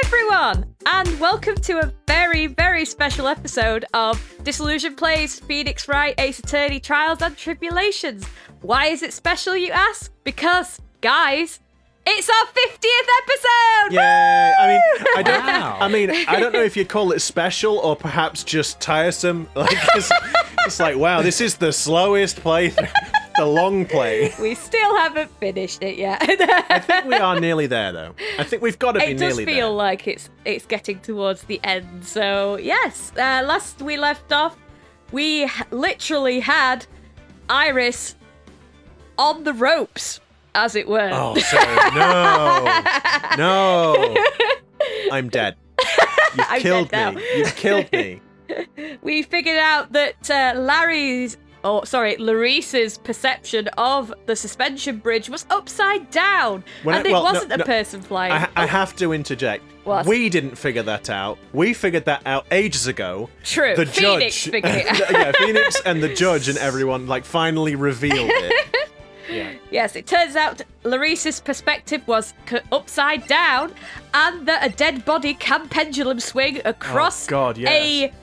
everyone, and welcome to a very, very special episode of Disillusioned Plays, Phoenix Wright, Ace Attorney, Trials and Tribulations. Why is it special, you ask? Because, guys, it's our 50th episode! Yay! Woo! I don't know if you'd call it special or perhaps just tiresome. Like it's like, wow, this is the slowest playthrough. The long play. We still haven't finished it yet. I think we are nearly there, though. I think we've got to be nearly there. It does feel like it's getting towards the end. So, yes, last we left off, we literally had Iris on the ropes, as it were. Oh, sorry. No. I'm dead. You've killed me. You've killed me. We figured out that Larice's perception of the suspension bridge was upside down, it wasn't a person flying. I have to interject. What? We didn't figure that out. We figured that out ages ago. True. The Phoenix judge, figured it out. Yeah, Phoenix and the judge and everyone finally revealed it. Yeah. Yes, it turns out Larice's perspective was upside down, and that a dead body can pendulum swing across a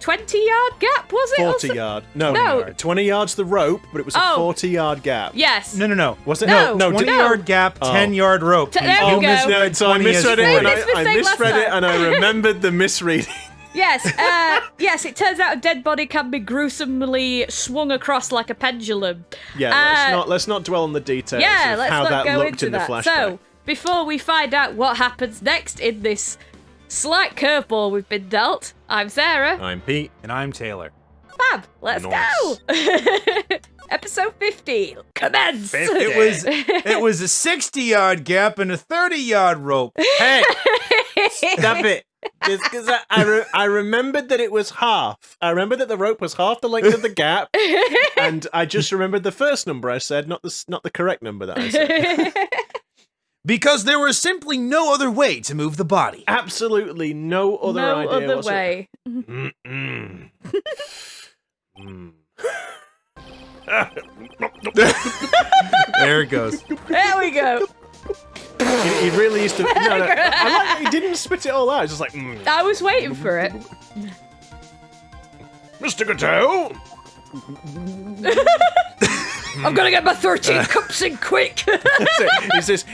20-yard gap, was it? 40 yard. No. 20 yards the rope, but it was a 40-yard gap. Yes. No. Was it? No. 20-yard gap, 10-yard rope. There we go. So I misread it, and I remembered the misreading. Yes, yes, it turns out a dead body can be gruesomely swung across like a pendulum. Yeah, let's not dwell on the details of how that looked in the flashback. So, before we find out what happens next in this slight curveball we've been dealt, I'm Sarah. I'm Pete. And I'm Taylor. Fab, let's go! Episode 50, commence! It was a 60-yard gap and a 30-yard rope. Hey, stop it. Because I remembered that it was half. I remembered that the rope was half the length of the gap, and I just remembered the first number I said, not the correct number that I said. Because there was simply no other way to move the body. Absolutely no other idea. No other way. There it goes. There we go. He really used to. No, I like that he didn't spit it all out. He's just like. I was waiting for it. Mr. Gateau. I'm gonna get my 13 cups in quick.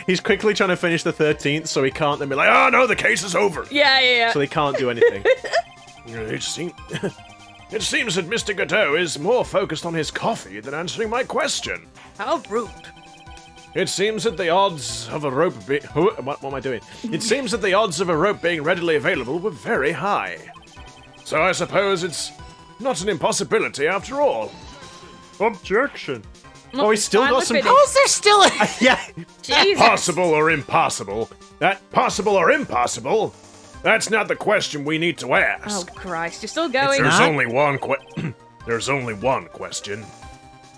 He's quickly trying to finish the 13th, so he can't then be like, oh no, the case is over. Yeah. So they can't do anything. It seems that Mr. Gateau is more focused on his coffee than answering my question. How rude. It seems that the odds of a rope what am I doing? It seems that the odds of a rope being readily available were very high. So I suppose it's not an impossibility after all. Objection. Oh, he's still got some. How is there still a... Yeah. Jesus. Possible or impossible? Possible or impossible? That's not the question we need to ask. Oh Christ, you're still going. There's only one There's only one question.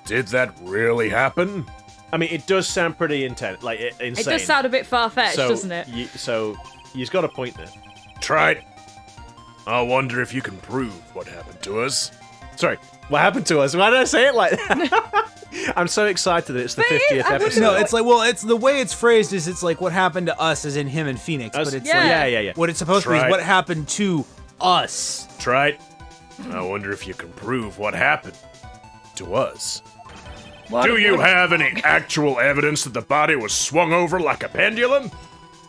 Did that really happen? I mean, it does sound pretty insane. It does sound a bit far-fetched, doesn't it? So you've got a point there. Tried. I wonder if you can prove what happened to us. Sorry, what happened to us? Why did I say it like that? I'm so excited that it's the 50th episode. No, it's like, it's the way it's phrased is it's like what happened to us as in him and Phoenix, but it's yeah. What it's supposed to be is what happened to us. Tried. I wonder if you can prove what happened to us. Do you have any actual evidence that the body was swung over like a pendulum?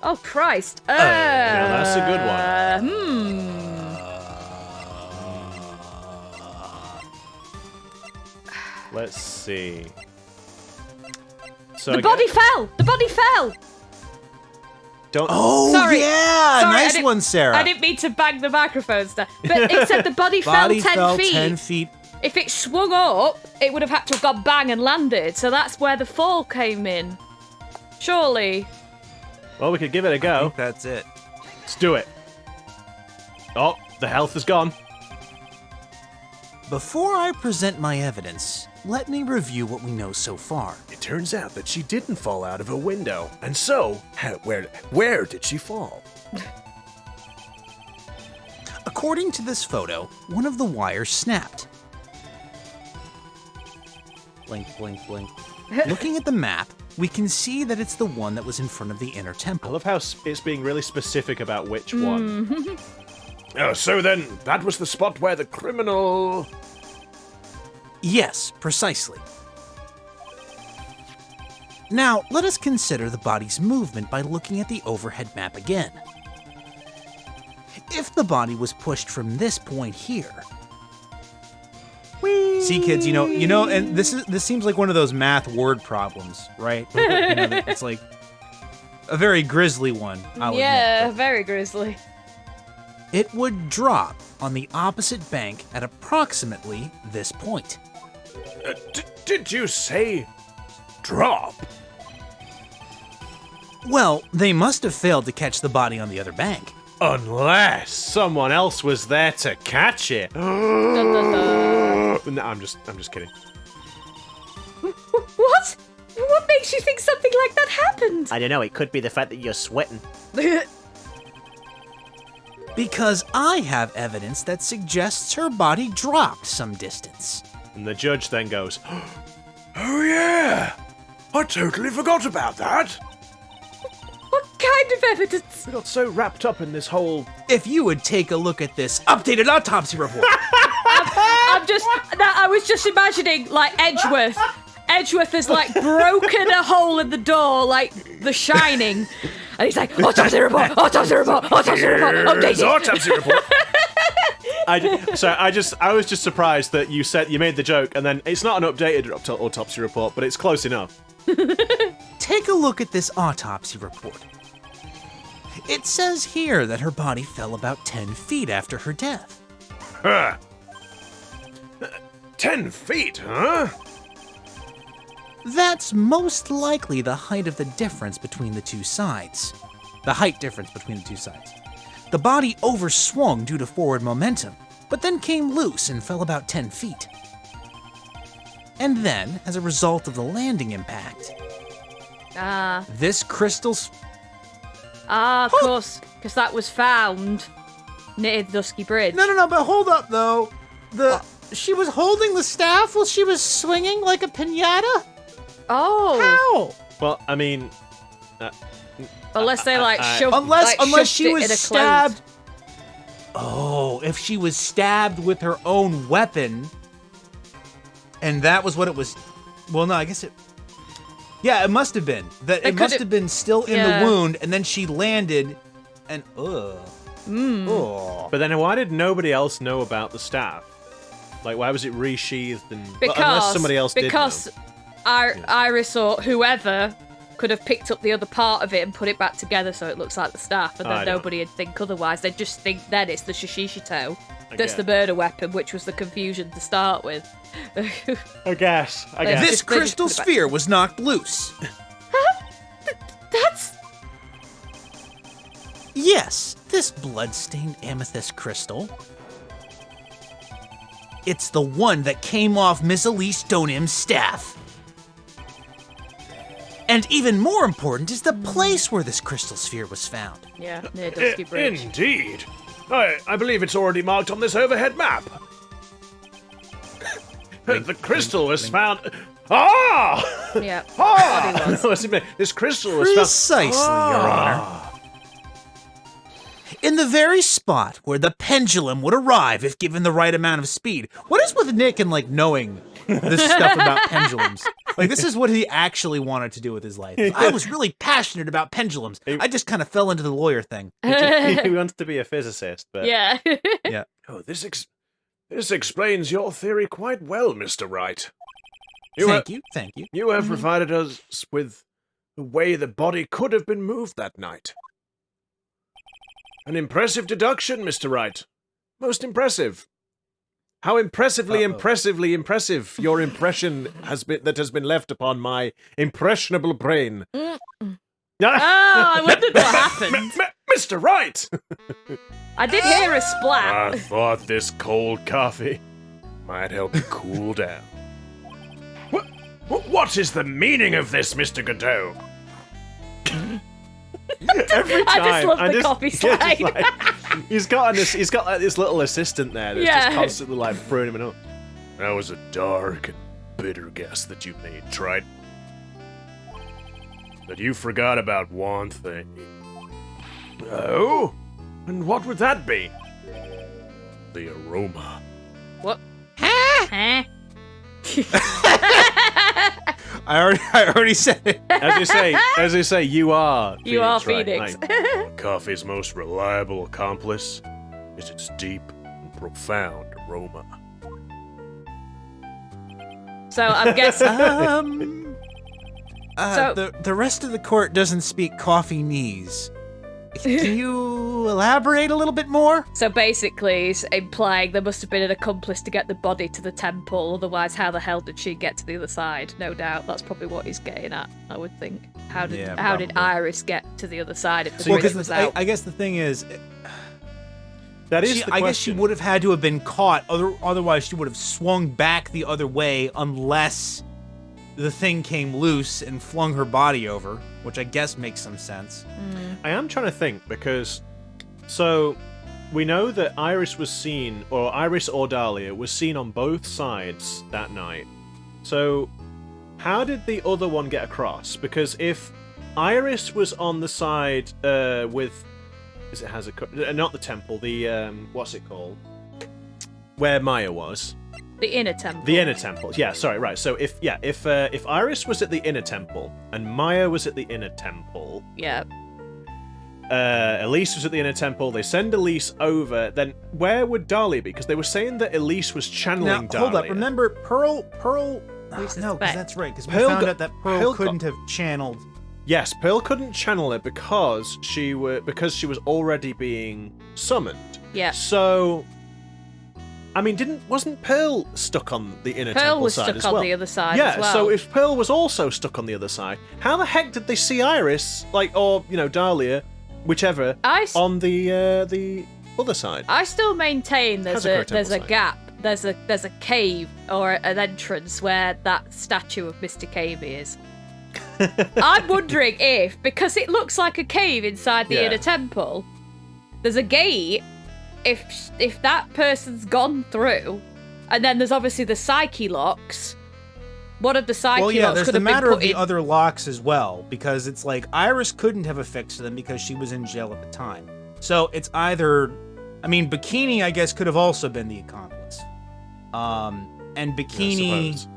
Oh Christ. Now that's a good one. Let's see. So the body fell! The body fell! Don't. Oh, Sorry. Yeah! Sorry, Nice one, Sarah. I didn't mean to bang the microphone stuff. But it said the body fell 10 feet. If it swung up, it would have had to have gone bang and landed. So that's where the fall came in. Surely. Well, we could give it a go. I think that's it. Let's do it. Oh, the health is gone. Before I present my evidence, let me review what we know so far. It turns out that she didn't fall out of a window. And so, where did she fall? According to this photo, one of the wires snapped. Blink, blink, blink. Looking at the map, we can see that it's the one that was in front of the inner I temple. love how it's being really specific about which one. Oh, so then, that was the spot where the criminal... Yes, precisely. Now, let us consider the body's movement by looking at the overhead map again. If the body was pushed from this point here... See, kids, you know, and this seems like one of those math word problems, right? It's like a very grisly one, I'll Yeah, admit. very grisly. It would drop on the opposite bank at approximately this point. Did you say... drop? Well, they must have failed to catch the body on the other bank. Unless someone else was there to catch it. Dun, dun, dun. No, I'm just kidding. What? What makes you think something like that happened? I don't know, it could be the fact that you're sweating. Because I have evidence that suggests her body dropped some distance. And the judge then goes, Oh yeah! I totally forgot about that. What kind of evidence? we got so wrapped up in this whole... If you would take a look at this updated autopsy report. I was just imagining, like, Edgeworth. Edgeworth has, like, broken a hole in the door, like The Shining. And he's like, autopsy report, autopsy report, autopsy report, There's updated. autopsy report. I was just surprised that you made the joke, and then it's not an updated autopsy report, but it's close enough. Take a look at this autopsy report. It says here that her body fell about 10 feet after her death. Huh. 10 feet, huh? That's most likely the height of the difference between the two sides. The height difference between the two sides. The body overswung due to forward momentum, but then came loose and fell about 10 feet. And then, as a result of the landing impact, this crystal's... Of course, because that was found near the Dusky Bridge. No, but hold up, though. She was holding the staff while she was swinging like a piñata? Oh. How? Well, I mean... Unless they, like, shoved Unless shoved she it was in a stabbed... clothes. Oh, if she was stabbed with her own weapon, and that was what it was... Well, no, I guess it... Yeah, it must have been. It must have been still in the wound, and then she landed, and ugh. But then why did nobody else know about the staff? Like, why was it resheathed and... Because, unless somebody else did know. because Iris or whoever could have picked up the other part of it and put it back together so it looks like the staff, and then I don't nobody would think otherwise. They'd just think then it's the Shishishito. I That's guess. the murder weapon, which was the confusion to start with. I guess. This- This just crystal put it back. sphere was knocked loose. That's... Yes, this blood-stained amethyst crystal. It's the one that came off Miss Elise Deauxnim's staff. And even more important is the place where this crystal sphere was found. Yeah, near Dusky Bridge. Indeed. I believe it's already marked on this overhead map. The crystal was found... Ah! Yeah. Ah! Body was. This crystal was found... Precisely, Your Honor. In the very spot where the pendulum would arrive if given the right amount of speed. What is with Nick and, like, knowing this stuff about pendulums? Like, this is what he actually wanted to do with his life. I was really passionate about pendulums. I just kind of fell into the lawyer thing. He wants to be a physicist, but... Yeah. Yeah. Oh, this explains your theory quite well, Mr. Wright. Thank you. You have provided us with the way the body could have been moved that night. An impressive deduction, Mr. Wright. Most impressive. How impressive your impression has been left upon my impressionable brain. Oh, I wondered what happened. Mr. Wright! I did hear a splat. I thought this cold coffee might help you cool down. What is the meaning of this, Mr. Godot? Every time, I just love the coffee yeah, slide. just like, he's got like, this little assistant there that's just constantly like throwing him in up. That was a dark and bitter guess that you made, Trite. that you forgot about one thing. Oh? And what would that be? The aroma. What? Huh? I already said it. As they say, you are. You are Phoenix. Phoenix. Right? Coffee's most reliable accomplice is its deep and profound aroma. So I'm guessing. The rest of the court doesn't speak coffee-nese. Can you elaborate a little bit more? So basically, it's implying there must have been an accomplice to get the body to the temple. Otherwise, how the hell did she get to the other side? No doubt, that's probably what he's getting at. I would think. How did Iris get to the other side if the bridge was out? I guess the thing is, That is the question. I guess she would have had to have been caught. Otherwise, she would have swung back the other way unless the thing came loose and flung her body over, which I guess makes some sense. I am trying to think because, so we know that Iris was seen, or Iris or Dahlia was seen on both sides that night. So how did the other one get across? Because if Iris was on the side with, not the temple, the what's it called? Where Maya was. The inner temple. The inner temple. Yeah, sorry, right. So if Iris was at the inner temple and Maya was at the inner temple, Yeah. Elise was at the inner temple. They send Elise over. Then where would Dahlia be? Because they were saying that Elise was channeling Dahlia. Hold up. Remember, Pearl. We No, suspect. because that's right. Because we Pearl found got- out that Pearl Pearl got- couldn't have channeled. Yes, Pearl couldn't channel it because she was already being summoned. Yeah. So, I mean, wasn't Pearl stuck on the inner Pearl temple was side stuck as on well? the other side Yeah, as well. so if Pearl was also stuck on the other side, how the heck did they see Iris, or Dahlia, whichever, on the other side? I still maintain there's Hazakura a temple side. gap. There's a cave or an entrance where that statue of Mr. Cavey is. I'm wondering if, because it looks like a cave inside the Yeah. inner temple, there's a gate. If that person's gone through, and then there's obviously the psyche locks. One of the psyche Well, yeah, locks there's could the have been matter put of the in. other locks as well, because it's like Iris couldn't have affixed them because she was in jail at the time. So it's either, Bikini, I guess, could have also been the accomplice. And suppose.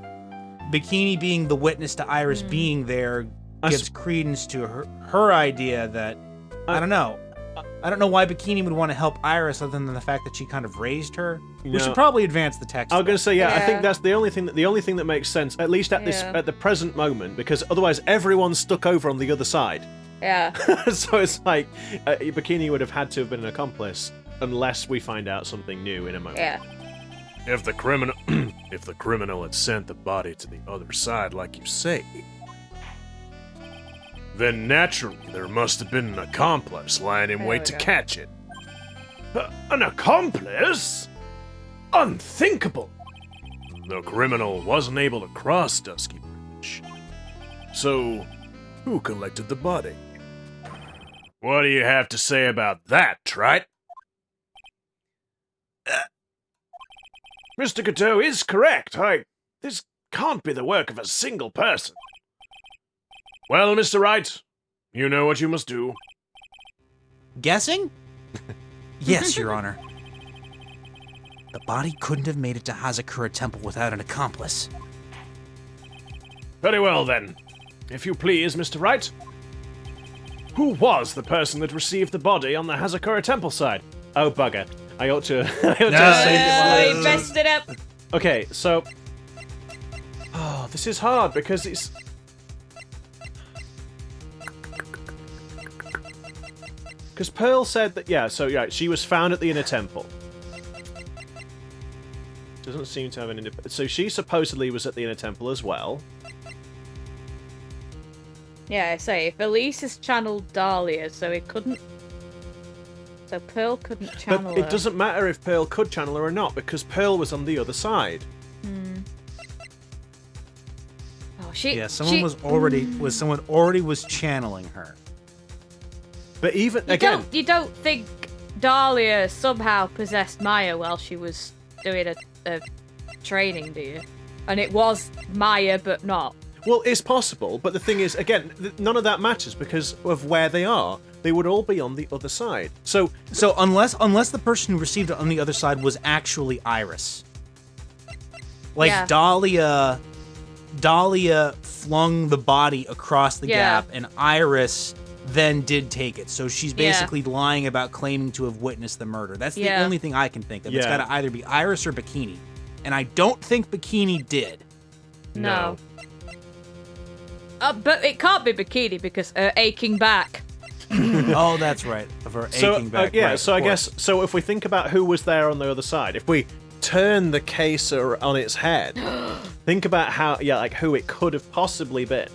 Bikini being the witness to Iris being there gives credence to her idea that, I don't know. I don't know why Bikini would want to help Iris other than the fact that she kind of raised her. We should probably advance the text. I was going to say, yeah, I Yeah. think that's the only thing that makes sense, at least at the present moment, because otherwise everyone's stuck over on the other side. Yeah. So it's like Bikini would have had to have been an accomplice unless we find out something new in a moment. Yeah. If the criminal had sent the body to the other side, like you say, then naturally there must have been an accomplice lying in There wait we to go. catch it. An accomplice? Unthinkable! The criminal wasn't able to cross Dusky Bridge. So, who collected the body? What do you have to say about that, Wright? Mr. Cateau is correct. This can't be the work of a single person. Well, Mr. Wright, you know what you must do. Guessing? Yes, Your Honor. The body couldn't have made it to Hazakura Temple without an accomplice. Very well, then. If you please, Mr. Wright. Who was the person that received the body on the Hazakura Temple side? Oh, bugger. I ought to have saved it. He messed it up. Okay, so... Oh, this is hard because it's... Because Pearl said that, she was found at the inner temple. Doesn't seem to have an independent... So she supposedly was at the inner temple as well. Yeah, I say, if Elise has channeled Dahlia, so it couldn't... So Pearl couldn't channel But her. it doesn't matter if Pearl could channel her or not, because Pearl was on the other side. Oh, she... Someone already was channeling her. But even, You don't think Dahlia somehow possessed Maya while she was doing a training, do you? And it was Maya, but not. Well, it's possible, but the thing is, again, none of that matters because of where they are. They would all be on the other side. So unless the person who received it on the other side was actually Iris, like Yeah. Dahlia flung the body across the Yeah. gap, and Iris then did take it. So she's basically lying about claiming to have witnessed the murder. That's the Yeah. only thing I can think of. It's Yeah. got to either be Iris or Bikini, and I don't think Bikini did. No. But it can't be Bikini because aching back. Oh, that's right. Of her aching back. Yeah, right, so of I course. guess, so if we think about who was there on the other side, if we turn the case on its head, think about who it could have possibly been.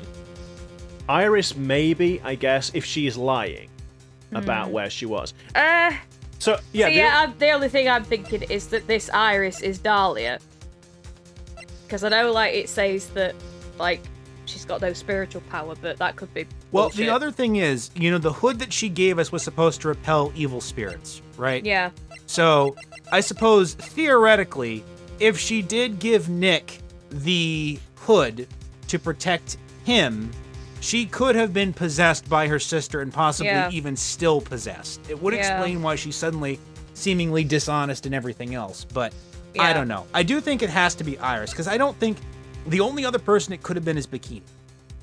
Iris, maybe, I guess, if she's lying about where she was. So, The only thing I'm thinking is that this Iris is Dahlia. Because I know, like, it says that, like, she's got no spiritual power, but that could be Well, bullshit. the other thing is, the hood that she gave us was supposed to repel evil spirits, right? Yeah. So, I suppose, theoretically, if she did give Nick the hood to protect him, she could have been possessed by her sister and possibly even still possessed. It would explain why she's suddenly seemingly dishonest and everything else, but I don't know. I do think it has to be Iris, because I don't think the only other person it could have been is Bikini.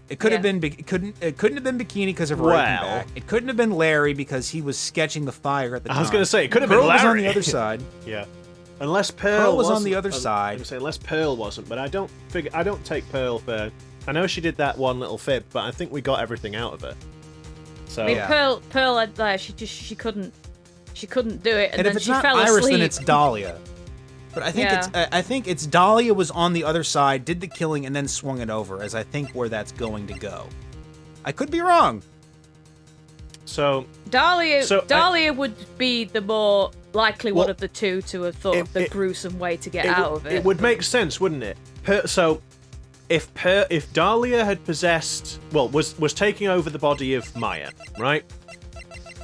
It could have been. It couldn't have been Bikini because of her aching back. It couldn't have been Larry because he was sketching the fire at the time. I was going to say, it could have been Pearl was on Larry. the other side. Yeah. Unless Pearl was on wasn't- the other side. I was gonna say, unless Pearl wasn't, but I don't take Pearl for... I know she did that one little fib, but I think we got everything out of it. So I mean, Pearl had there. She couldn't do it, and And then if it's she not fell Iris, asleep. then it's Dahlia. But I think it's Dahlia was on the other side, did the killing, and then swung it over, as I think where that's going to go. I could be wrong. So Dahlia would be the more likely one Well, of the two to have thought of the gruesome way to get it out would- of it. It would make sense, wouldn't it? If Dahlia had possessed, was taking over the body of Maya, right?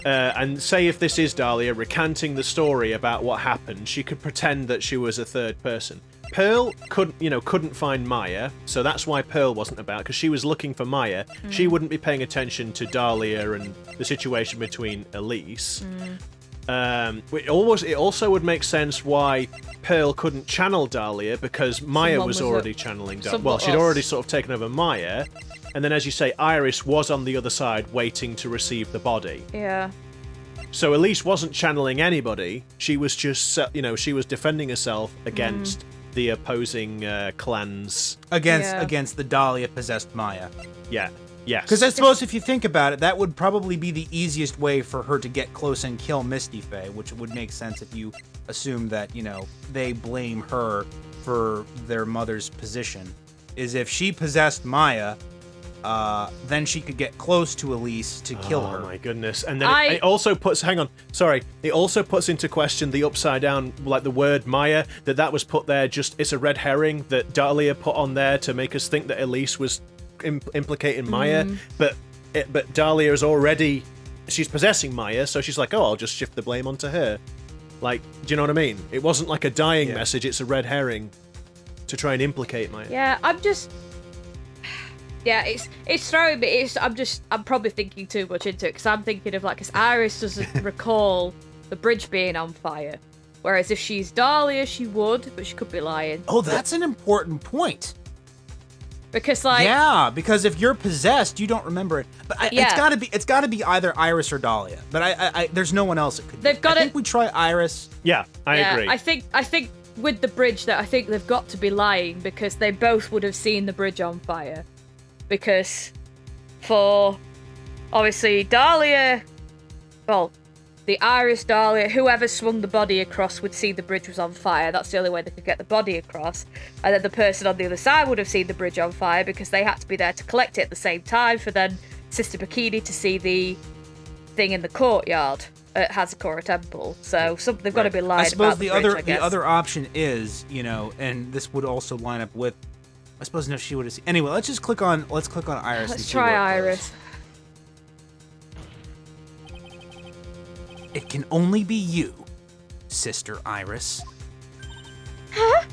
And say if this is Dahlia recanting the story about what happened, she could pretend that she was a third person. Pearl couldn't find Maya, so that's why Pearl wasn't about, because she was looking for Maya. She wouldn't be paying attention to Dahlia and the situation between Elise. It also would make sense why Pearl couldn't channel Dahlia, because Maya Someone was was already up- channeling Dahlia. someone Well, she'd else. already sort of taken over Maya, and then, as you say, Iris was on the other side waiting to receive the body. Yeah. So Elise wasn't channeling anybody. She was just, she was defending herself against the opposing clans. Against the Dahlia possessed Maya. Yeah. Yes. Because I suppose if you think about it, that would probably be the easiest way for her to get close and kill Misty Faye, which would make sense if you assume that, they blame her for their mother's position. Is if she possessed Maya, then she could get close to Elise to kill her. Oh my goodness. And then it also puts, it also puts into question the upside down, like the word Maya, that was put there it's a red herring that Dahlia put on there to make us think that Elise was implicating Maya, but Dahlia is already, she's possessing Maya, so she's like, oh, I'll just shift the blame onto her. Like, do you know what I mean? It wasn't like a dying message, it's a red herring to try and implicate Maya. Yeah, it's throwing me. I'm probably thinking too much into it, because I'm thinking of, like, because Iris doesn't recall the bridge being on fire, whereas if she's Dahlia, she would, but she could be lying. Oh, that's an important point. Because, like, Yeah, because if you're possessed, you don't remember it. But it's got to be either Iris or Dahlia. But I there's no one else it could be. They've got I think we try Iris. Yeah, I agree. I think with the bridge, that I think they've got to be lying, because they both would have seen the bridge on fire. Because for obviously Dahlia, well, the Iris Dahlia, whoever swung the body across would see the bridge was on fire. That's the only way they could get the body across. And then the person on the other side would have seen the bridge on fire, because they had to be there to collect it at the same time for then Sister Bikini to see the thing in the courtyard at Hazakura Temple. So they've got to be lying I suppose about the bridge, the other option is, and this would also line up with, I suppose, no, she would have seen. Anyway, let's click on Iris. Let's and see try where it goes. Iris. It can only be you, Sister Iris. Can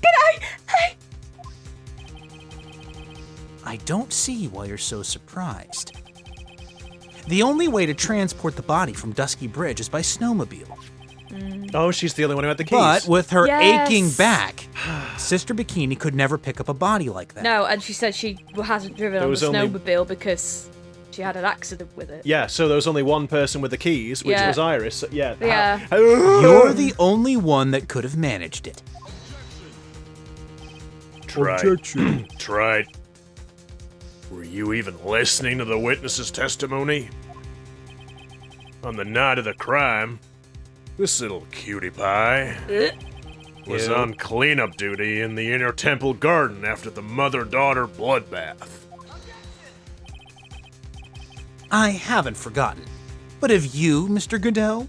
I? I don't see why you're so surprised. The only way to transport the body from Dusky Bridge is by snowmobile. Oh, she's the only one who had the keys. But with her Yes. aching back, Sister Bikini could never pick up a body like that. No, and she said she hasn't driven on was the only- snowmobile because she had an accident with it. Yeah, so there was only one person with the keys, which Yeah. was Iris. So, yeah. Yeah. You're the only one that could have managed it. Tried. Were you even listening to the witness's testimony? On the night of the crime, this little cutie pie was Ew. on cleanup duty in the inner temple garden after the mother-daughter bloodbath. I haven't forgotten. But have you, Mr. Goodell?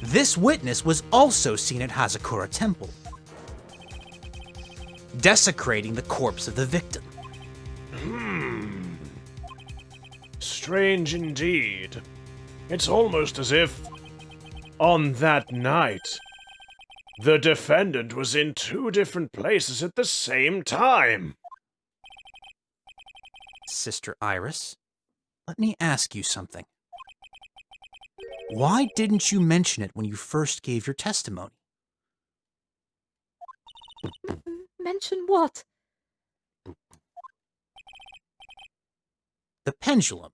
This witness was also seen at Hazakura Temple, desecrating the corpse of the victim. Strange indeed. It's almost as if, on that night, the defendant was in two different places at the same time. Sister Iris, let me ask you something. Why didn't you mention it when you first gave your testimony? Mention what? The pendulum,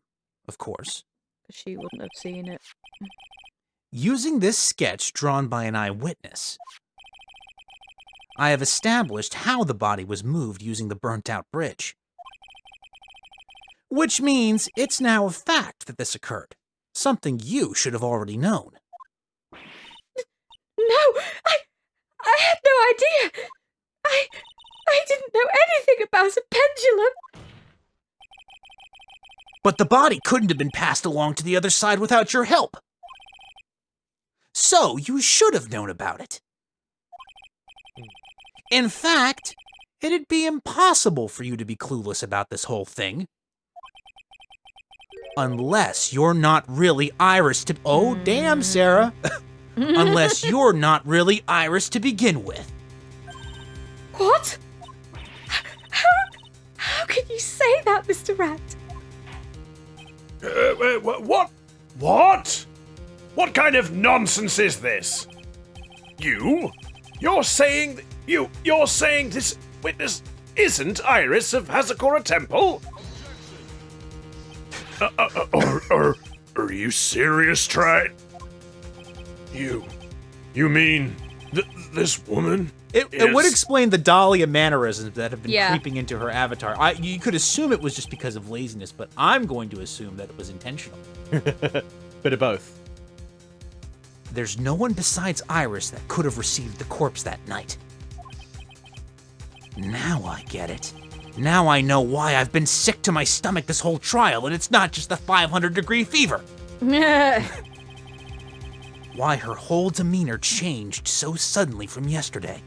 of course. She wouldn't have seen it. Using this sketch drawn by an eyewitness, I have established how the body was moved using the burnt-out bridge. Which means it's now a fact that this occurred, something you should have already known. No! I had no idea! I didn't know anything about a pendulum! But the body couldn't have been passed along to the other side without your help. So you should have known about it. In fact, it'd be impossible for you to be clueless about this whole thing. Unless you're not really Iris to— Oh, damn, Sarah. Unless you're not really Iris to begin with. What? How can you say that, Mr. Rat? What? What? What kind of nonsense is this? You're saying this witness isn't Iris of Hazakura Temple? Are you serious, Wright? You mean this woman? It would explain the Dahlia mannerisms that have been Yeah. creeping into her avatar. You could assume it was just because of laziness, but I'm going to assume that it was intentional. Bit of both. There's no one besides Iris that could have received the corpse that night. Now I get it. Now I know why I've been sick to my stomach this whole trial, and it's not just the 500-degree fever. Why her whole demeanor changed so suddenly from yesterday.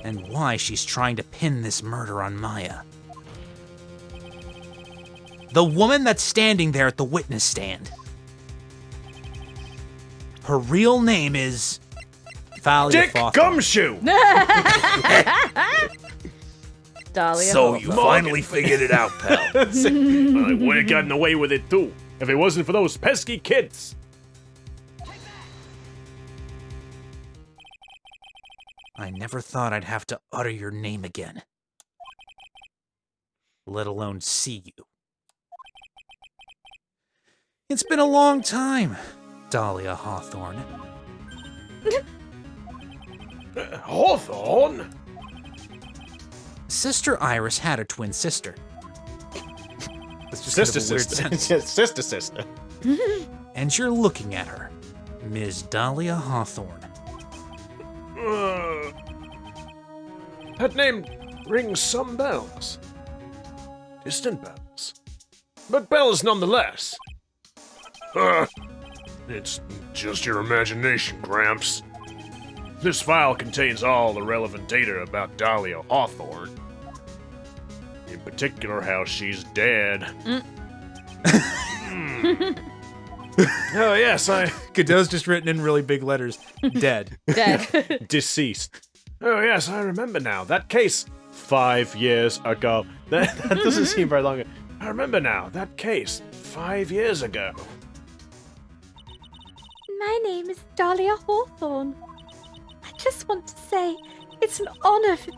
And why she's trying to pin this murder on Maya. The woman that's standing there at the witness stand. Her real name is Thalia Dick Fawthorne. Gumshoe! Dahlia So Hawthorne. you finally figured it out, pal. I would have gotten away with it too, if it wasn't for those pesky kids. I never thought I'd have to utter your name again. Let alone see you. It's been a long time, Dahlia Hawthorne. Hawthorne? Sister Iris had a twin sister. That's just kind of a weird sentence. Sister. And you're looking at her, Ms. Dahlia Hawthorne. That name rings some bells. Distant bells. But bells nonetheless. It's just your imagination, Gramps. This file contains all the relevant data about Dahlia Hawthorne. In particular, how she's dead. Oh, yes, Godot's just written in really big letters, dead. Dead. Deceased. Oh, yes, I remember now. That case 5 years ago. That doesn't seem very long ago. I remember now, that case, 5 years ago. My name is Dahlia Hawthorne. I just want to say it's an honor for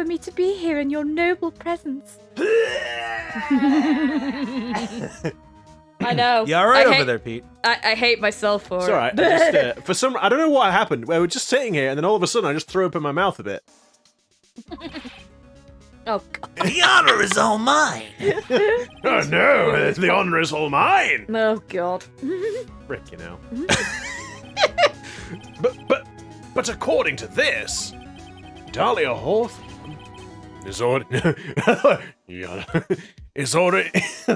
me to be here in your noble presence. I know. You all right over there, Pete? I hate myself for It's alright. I don't know what happened. We're just sitting here, and then all of a sudden I just threw up in my mouth a bit. Oh, God. The honor is all mine. Oh no, the honor is all mine! Oh, God. Frick, you know. But according to this, Dahlia Hawthorne is already...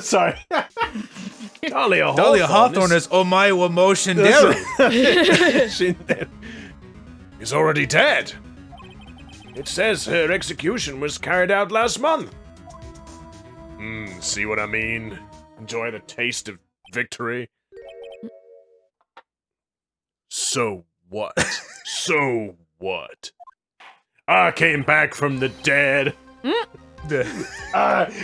Sorry. Dahlia Hawthorne is Omae Motion Dairy. is already dead. It says her execution was carried out last month. See what I mean? Enjoy the taste of victory. So what? So what? I came back from the dead.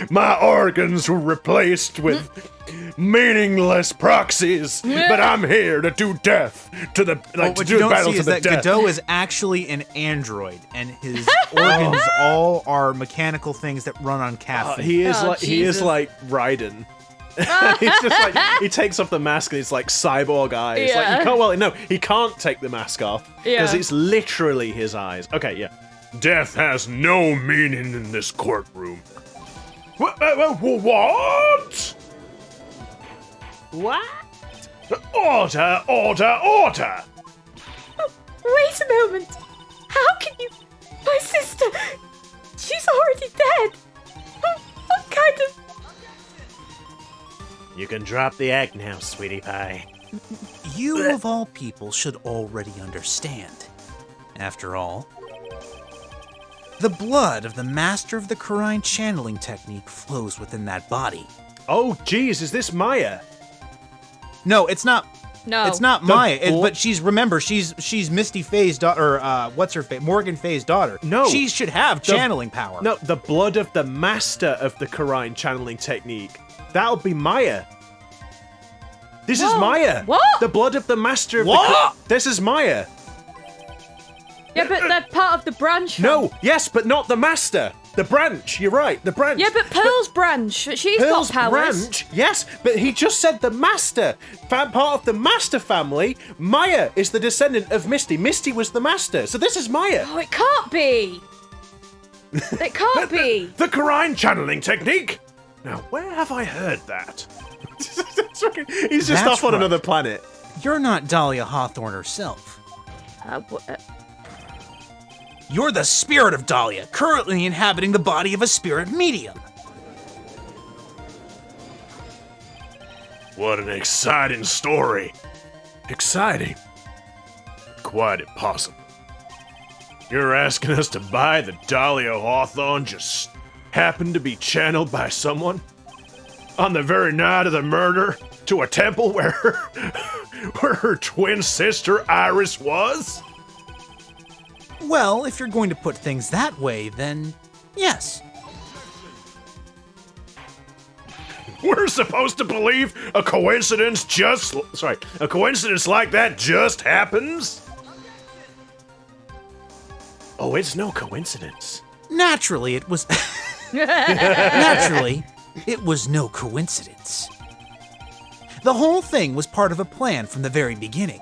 My organs were replaced with meaningless proxies, but I'm here to do death to the What you don't see is that Godot is actually an android, and his organs all are mechanical things that run on caffeine. He is Jesus. like Raiden. He's just like, he takes off the mask and it's like cyborg eyes. Yeah. Like he can't take the mask off because it's literally his eyes. Okay, yeah. Death has no meaning in this courtroom. What? What? Order, order, order! Wait a moment. How can you... My sister... She's already dead. What kind of... You can drop the act now, sweetie pie. You, of all people, should already understand. After all, the blood of the master of the Kurine channeling technique flows within that body. Oh, geez, is this Maya? No, it's not. No. It's not Maya. But she's Misty Faye's daughter. What's her face? Morgan Faye's daughter. No. She should have channeling power. No, the blood of the master of the Kurine channeling technique. That'll be Maya. This is Maya. What? The blood of the master of This is Maya. Yeah, but they're part of the branch. No, yes, but not the master. The branch, you're right, the branch. Yeah, but Pearl's branch. She's Pearl's got powers. branch, yes, but he just said the master. Part of the master family, Maya is the descendant of Misty. Misty was the master, so this is Maya. Oh, it can't be. It can't be. The Kurine channeling technique? Now, where have I heard that? He's just That's off on right. another planet. You're not Dahlia Hawthorne herself. What? You're the spirit of Dahlia, currently inhabiting the body of a spirit medium. What an exciting story. Exciting? Quite impossible. You're asking us to buy the Dahlia Hawthorne just happened to be channeled by someone? On the very night of the murder? To a temple where her twin sister Iris was? Well, if you're going to put things that way, then yes. We're supposed to believe a coincidence like that just happens? Oh, it's no coincidence. Naturally, it was. Naturally, it was no coincidence. The whole thing was part of a plan from the very beginning.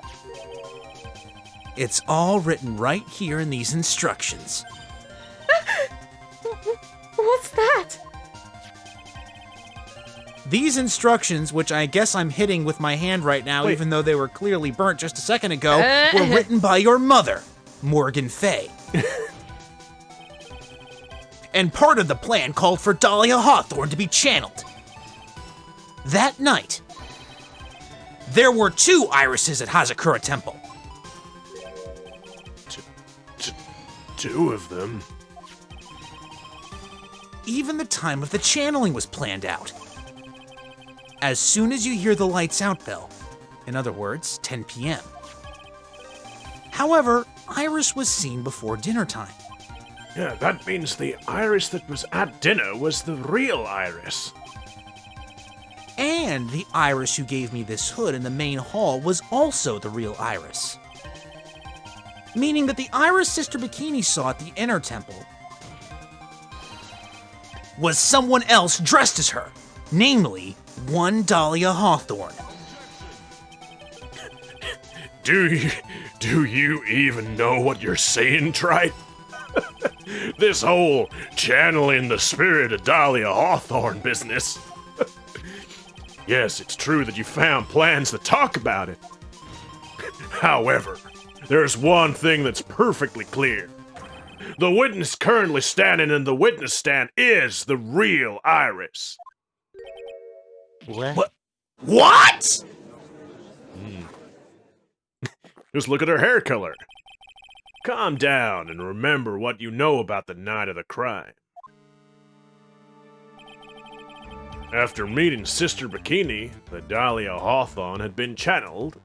It's all written right here in these instructions. What's that? These instructions, which I guess I'm hitting with my hand right now, even though they were clearly burnt just a second ago, were written by your mother, Morgan Faye. And part of the plan called for Dahlia Hawthorne to be channeled. That night, there were 2 irises at Hazakura Temple. 2 of them? Even the time of the channeling was planned out. As soon as you hear the lights out bell, in other words, 10 p.m. However, Iris was seen before dinner time. Yeah, that means the Iris that was at dinner was the real Iris. And the Iris who gave me this hood in the main hall was also the real Iris. Meaning that the Iris Sister Bikini saw at the inner temple was someone else dressed as her, namely, one Dahlia Hawthorne. Do you even know what you're saying, Trite? This whole channeling the spirit of Dahlia Hawthorne business. Yes, it's true that you found plans to talk about it. However, there's one thing that's perfectly clear. The witness currently standing in the witness stand is the real Iris. What? What? Just look at her hair color. Calm down and remember what you know about the night of the crime. After meeting Sister Bikini, the Dahlia Hawthorne had been channeled,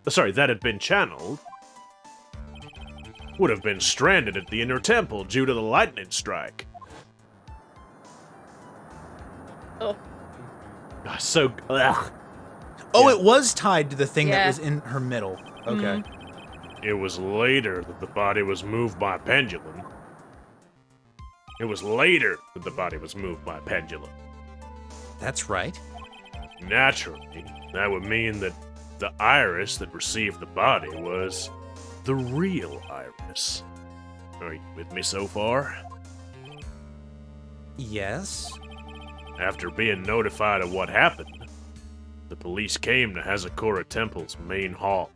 would have been stranded at the inner temple due to the lightning strike. Oh. So, ugh. Oh, it was tied to the thing that Yeah. was in her middle. Okay. It was later that the body was moved by a pendulum. That's right. Naturally, that would mean that the Iris that received the body was the real Iris. Are you with me so far? Yes. After being notified of what happened, the police came to Hazakura Temple's main hall.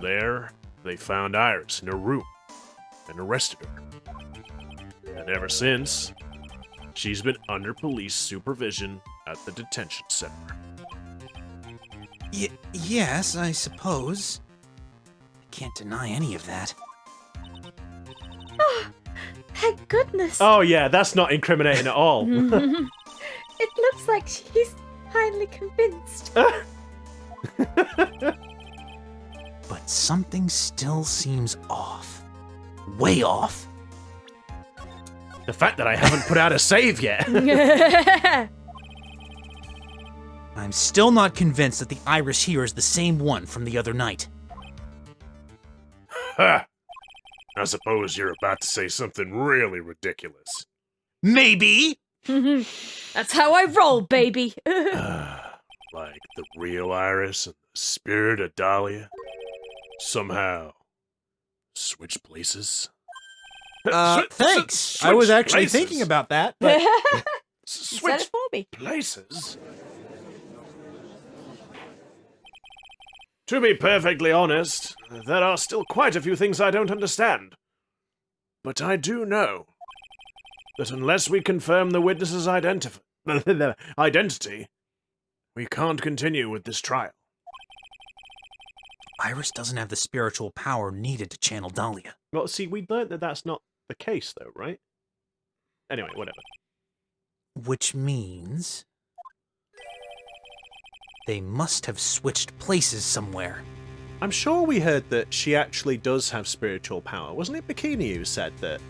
There, they found Iris in her room and arrested her. And ever since, she's been under police supervision at the detention center. Yes, I suppose. I can't deny any of that. Thank goodness. Oh yeah, that's not incriminating at all. It looks like she's finally convinced. But something still seems off. Way off. The fact that I haven't put out a save yet. I'm still not convinced that the Iris here is the same one from the other night. Ha! I suppose you're about to say something really ridiculous. Maybe! That's how I roll, baby. Like the real Iris and the spirit of Dahlia somehow switch places? Thanks. I was switch actually places? thinking about that, but You said Switch it for me. places? To be perfectly honest, there are still quite a few things I don't understand. But I do know that unless we confirm the witness's identity, we can't continue with this trial. Iris doesn't have the spiritual power needed to channel Dahlia. Well, see, we learned that that's not the case, though, right? Anyway, whatever. Which means they must have switched places somewhere. I'm sure we heard that she actually does have spiritual power. Wasn't it Bikini who said that?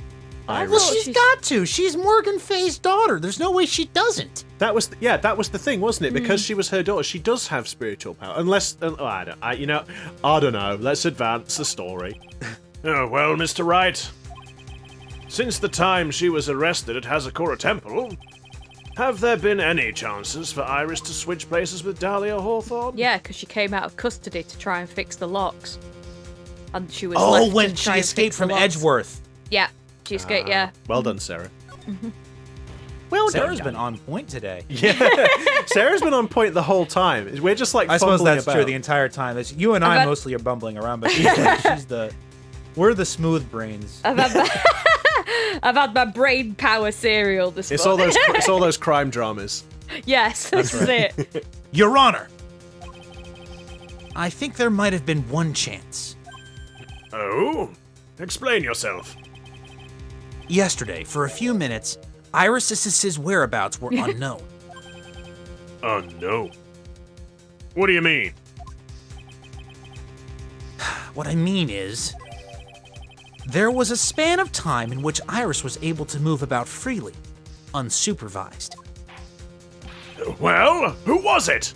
I Well, thought she's she's- got to. She's Morgan Fay's daughter. There's no way she doesn't. That was the thing, wasn't it? Because she was her daughter, she does have spiritual power. Unless, I don't know. Let's advance the story. Oh, well, Mr. Wright. Since the time she was arrested at Hazakura Temple, have there been any chances for Iris to switch places with Dahlia Hawthorne? Yeah, because she came out of custody to try and fix the locks. And she was Oh, left when to she try and escaped fix the from locks. Edgeworth. Yeah, she escaped, yeah. Well done, Sarah. Well, done, Sarah's Danny. been on point today. Yeah, Sarah's been on point the whole time. We're just like I suppose fumbling that's about. true the entire time. It's, you and I've I had- mostly are bumbling around, but we're the smooth brains. I've had my brain power cereal this It's all morning. those crime dramas. Yes, this is it. Your Honor, I think there might have been one chance. Oh? Explain yourself. Yesterday, for a few minutes, Iris's whereabouts were unknown. Unknown. What do you mean? What I mean is, There was a span of time in which Iris was able to move about freely, unsupervised. Well, who was it?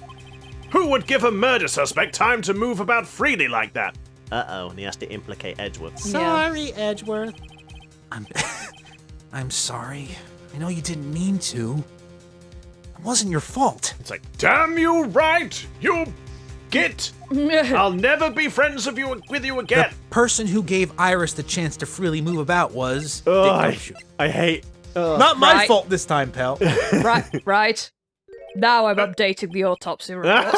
Who would give a murder suspect time to move about freely like that? Uh-oh, and he has to implicate Edgeworth. Sorry, Edgeworth. I'm sorry. I know you didn't mean to. It wasn't your fault. It's like, damn you, Wright! You git! I'll never be friends with you again! The person who gave Iris the chance to freely move about was... I hate... Not my Right. fault this time, pal. Right. Now I'm updating the autopsy report.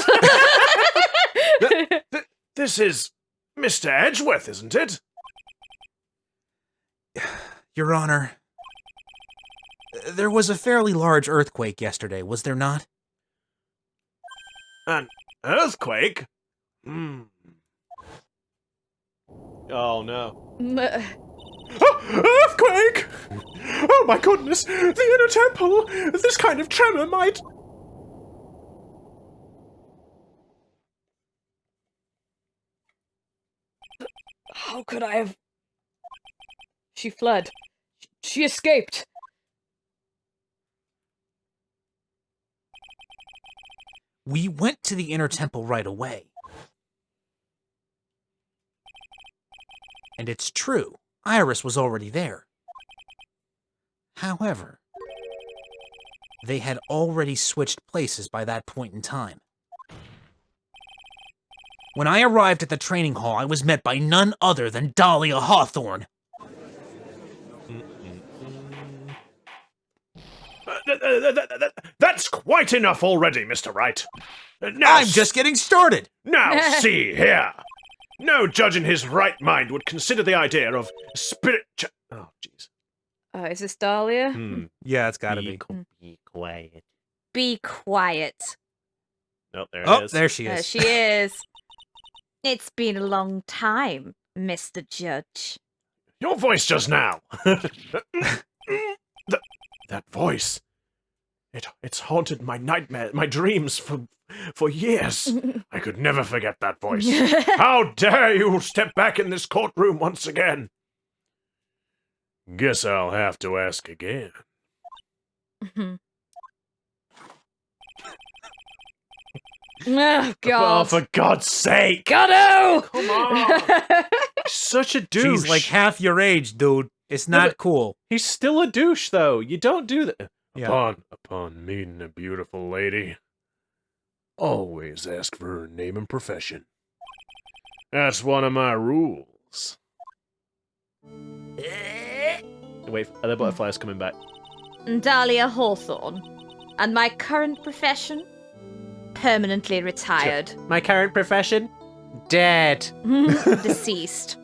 This is Mr. Edgeworth, isn't it? Your Honor, there was a fairly large earthquake yesterday, was there not? An earthquake? Hmm. Oh, no. Earthquake! Oh my goodness! The inner temple! This kind of tremor might... How could I have... She fled. She escaped. We went to the inner temple right away. And it's true, Iris was already there. However, they had already switched places by that point in time. When I arrived at the training hall, I was met by none other than Dahlia Hawthorne. That's quite enough already, Mr. Wright. Now, I'm just getting started! Now, see here. No judge in his right mind would consider the idea of spirit... Oh, jeez. Is this Dahlia? Yeah, it's gotta be. Be quiet. Be quiet. Oh, there it Oh, is. there she There is. she is. It's been a long time, Mr. Judge. Your voice just now. That voice. It's haunted my nightmare, my dreams for years. I could never forget that voice. How dare you step back in this courtroom once again? Guess I'll have to ask again. Oh, Oh, God. for God's sake! Godo! Come on! Such a douche. She's like half your age, dude. It's not but- cool. He's still a douche, though. You don't do that. Yeah. Upon meeting a beautiful lady, always ask for her name and profession. That's one of my rules. Wait, are the butterflies coming back? Dahlia Hawthorne. And my current profession? Permanently retired. My current profession? Dead. Deceased.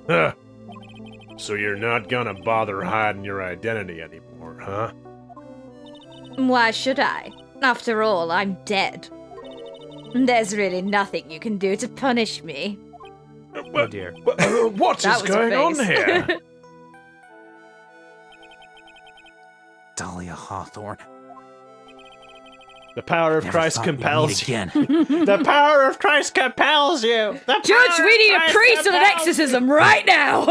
Huh. So you're not gonna bother hiding your identity anymore, huh? Why should I? After all, I'm dead. There's really nothing you can do to punish me. Oh dear. What That is was a going on face. here? Dahlia Hawthorne. The power of Never Christ thought we'd compels meet you. again. The power of Christ compels you. The Judge, power we of need a Christ priest and an compels- exorcism right now!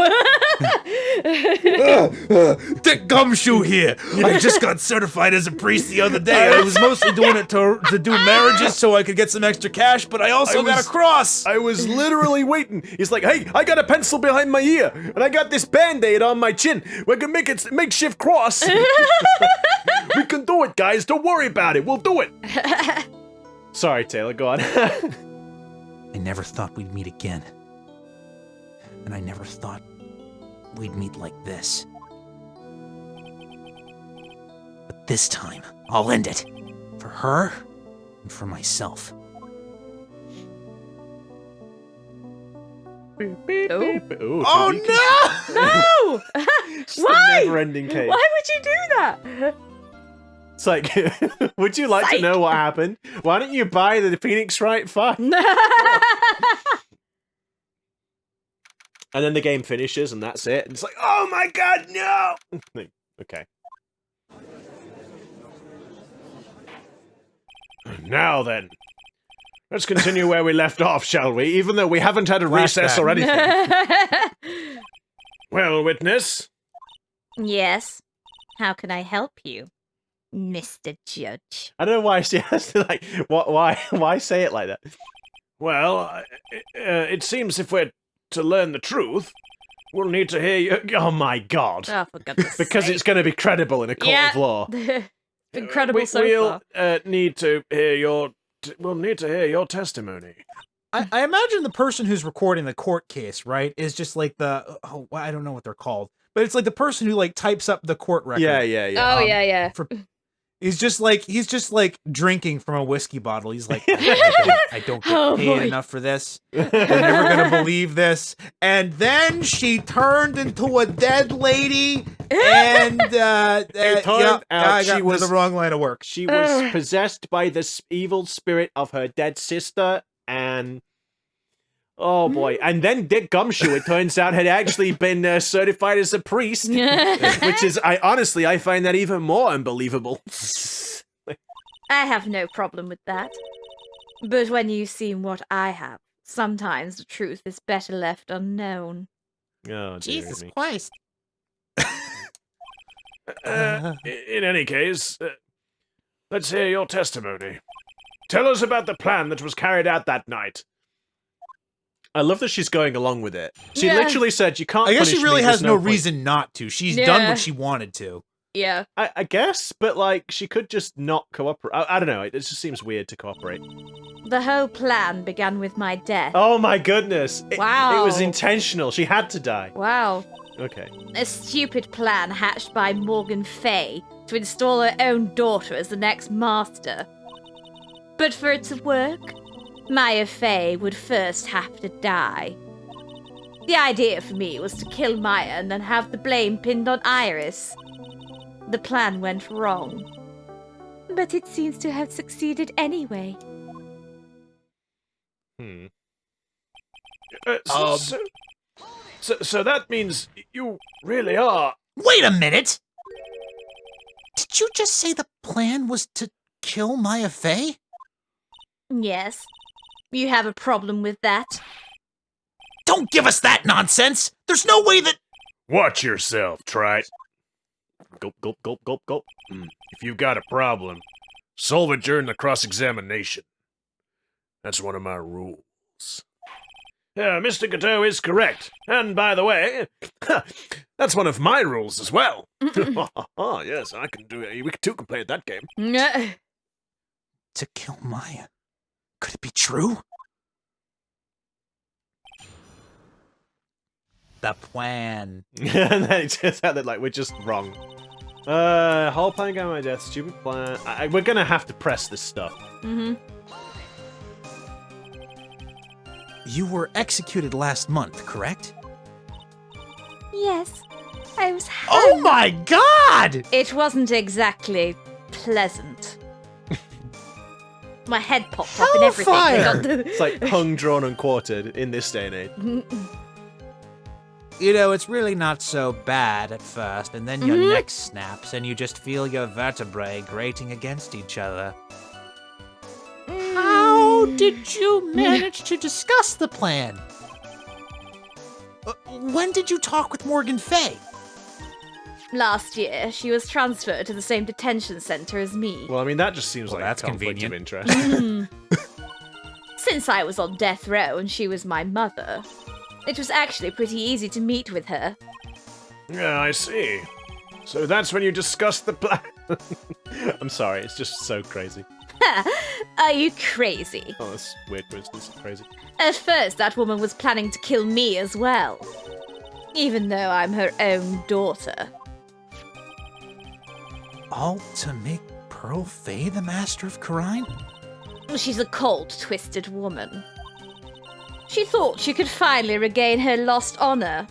Dick Gumshoe here. I just got certified as a priest the other day. I was mostly doing it to do marriages so I could get some extra cash, but I also got a cross. I was literally waiting. He's like, hey, I got a pencil behind my ear, and I got this band-aid on my chin. We can make it makeshift cross. We can do it, guys. Don't worry about it. We'll do it. Sorry, Taylor, go on. I never thought we'd meet again. And I never thought we'd meet like this. But this time, I'll end it. For her and for myself. Ooh, Oh Toby, No! it's the Why? never-ending case. Why would you do that? It's like, would you like to Psych. know what happened? Why don't you buy the Phoenix Wright 5? And then the game finishes, and that's it. And it's like, oh my god, no! Okay. Now then, let's continue where we left off, shall we? Even though we haven't had a recess Flashback. or anything. Well, witness, Yes. How can I help you, Mr. Judge? I don't know why she has to like. Why say it like that? well, it seems if we're to learn the truth, we'll need to hear you. Oh my god! Oh, for goodness Because it's going to be credible in a court of law. Incredible so we'll far. need to hear your. We'll need to hear your testimony. I imagine the person who's recording the court case, right, is just like the I don't know what they're called, but it's like the person who like types up the court record. Yeah. Oh, yeah. He's just like drinking from a whiskey bottle. He's like, I don't get Oh, paid boy. enough for this. They're never gonna believe this. And then she turned into a dead lady, and It turned out I got she into was- the wrong line of work. She was possessed by the evil spirit of her dead sister, and oh boy! And then Dick Gumshoe, it turns out, had actually been certified as a priest, which is, I find that even more unbelievable. I have no problem with that. But when you've seen what I have, sometimes the truth is better left unknown. Oh, dear me. Christ. In any case, let's hear your testimony. Tell us about the plan that was carried out that night. I love that she's going along with it. She Yeah. literally said, "You can't." I guess she punish really me, has there's no point." reason not to. She's Yeah. done what she wanted to. Yeah. I guess, but like, she could just not cooperate. I don't know. It just seems weird to cooperate. The whole plan began with my death. Oh my goodness! It Wow. was intentional. She had to die. Wow. Okay. A stupid plan hatched by Morgan Fay to install her own daughter as the next master. But for it to work, Maya Fay would first have to die. The idea for me was to kill Maya and then have the blame pinned on Iris. The plan went wrong. But it seems to have succeeded anyway. Hmm. So that means you really are. Wait a minute! Did you just say the plan was to kill Maya Fey? Yes. You have a problem with that? Don't give us that nonsense! There's no way that— Watch yourself, Trite. Gulp, gulp, gulp, gulp, gulp. If you've got a problem, solve it during the cross-examination. That's one of my rules. Mr. Gateau is correct. And by the way, that's one of my rules as well. Oh, yes, I can do it. We two can play at that game. To kill Maya. Could it be true? The plan. And then it turns out that, like, we're just wrong. Whole plan going my death, stupid plan. We're gonna have to press this stuff. Mm-hmm. You were executed last month, correct? Yes. I was Oh my god! It wasn't exactly pleasant. My head popped up and everything. They Hellfire! got the- It's like hung, drawn, and quartered in this day and age. You know, it's really not so bad at first, and then your neck snaps and you just feel your vertebrae grating against each other. How did you manage to discuss the plan? When did you talk with Morgan Fay? Last year, she was transferred to the same detention center as me. Well, I mean, that just seems Well, like that's a conflict convenient. of interest. Since I was on death row and she was my mother, it was actually pretty easy to meet with her. Yeah, I see. So that's when you discussed the plan. I'm sorry, it's just so crazy. Are you crazy? Oh, that's weird coincidence. Crazy. At first, that woman was planning to kill me as well. Even though I'm her own daughter. All to make Pearl Fay the master of Karine? She's a cold, twisted woman. She thought she could finally regain her lost honor.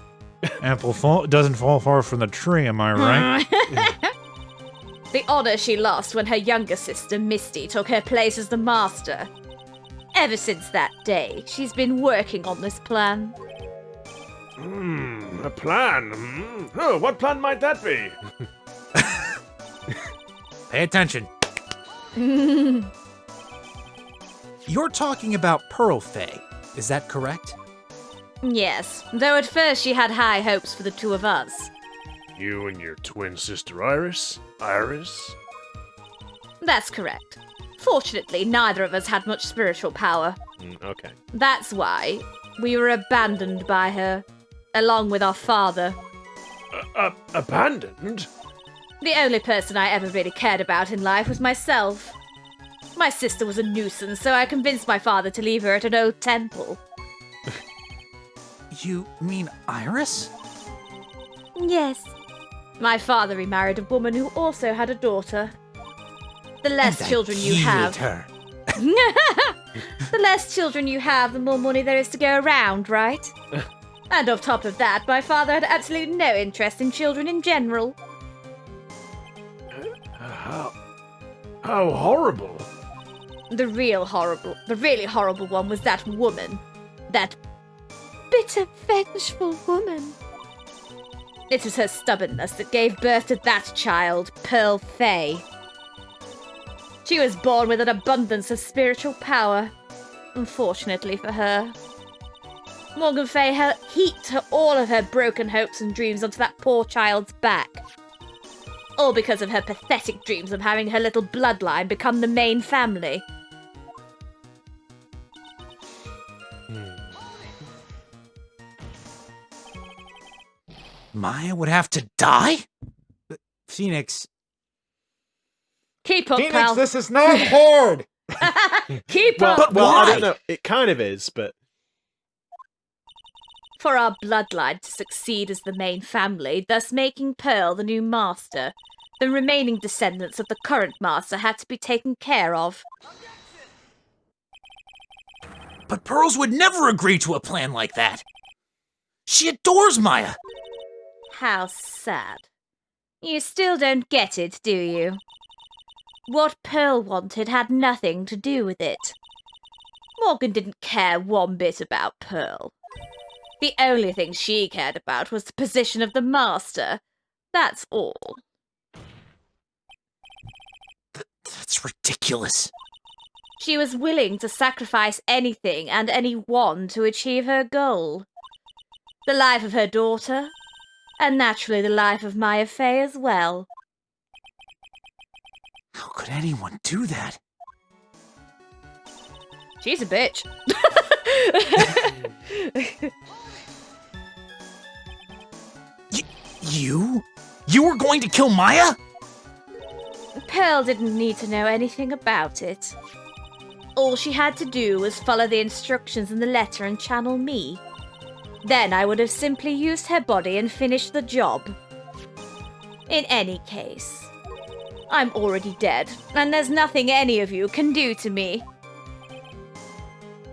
Apple doesn't fall far from the tree, am I right? The honor she lost when her younger sister, Misty, took her place as the master. Ever since that day, she's been working on this plan. A plan? Oh, what plan might that be? Pay attention. You're talking about Pearl Faye, is that correct? Yes, though at first she had high hopes for the two of us. You and your twin sister Iris? Iris? That's correct. Fortunately, neither of us had much spiritual power. Okay. That's why we were abandoned by her, along with our father. Abandoned? The only person I ever really cared about in life was myself. My sister was a nuisance, so I convinced my father to leave her at an old temple. You mean Iris? Yes. My father remarried a woman who also had a daughter. The less And I children you hated have... her. The less children you have, the more money there is to go around, right? And on top of that, my father had absolutely no interest in children in general. How horrible. The really horrible one was that woman. That bitter, vengeful woman. It was her stubbornness that gave birth to that child, Pearl Faye. She was born with an abundance of spiritual power, unfortunately for her. Morgan Faye heaped all of her broken hopes and dreams onto that poor child's back. All because of her pathetic dreams of having her little bloodline become the main family. Maya would have to die? Phoenix. Keep up, Phoenix, pal. this is not hard! Keep Well, up. well, I why? don't know. It kind of is, but For our bloodline to succeed as the main family, thus making Pearl the new master, the remaining descendants of the current master had to be taken care of. But Pearls would never agree to a plan like that. She adores Maya. How sad. You still don't get it, do you? What Pearl wanted had nothing to do with it. Morgan didn't care one bit about Pearl. The only thing she cared about was the position of the master. That's all. That's ridiculous. She was willing to sacrifice anything and anyone to achieve her goal. The life of her daughter, and naturally the life of Maya Faye as well. How could anyone do that? She's a bitch. You? You were going to kill Maya? Pearl didn't need to know anything about it. All she had to do was follow the instructions in the letter and channel me. Then I would have simply used her body and finished the job. In any case, I'm already dead, and there's nothing any of you can do to me.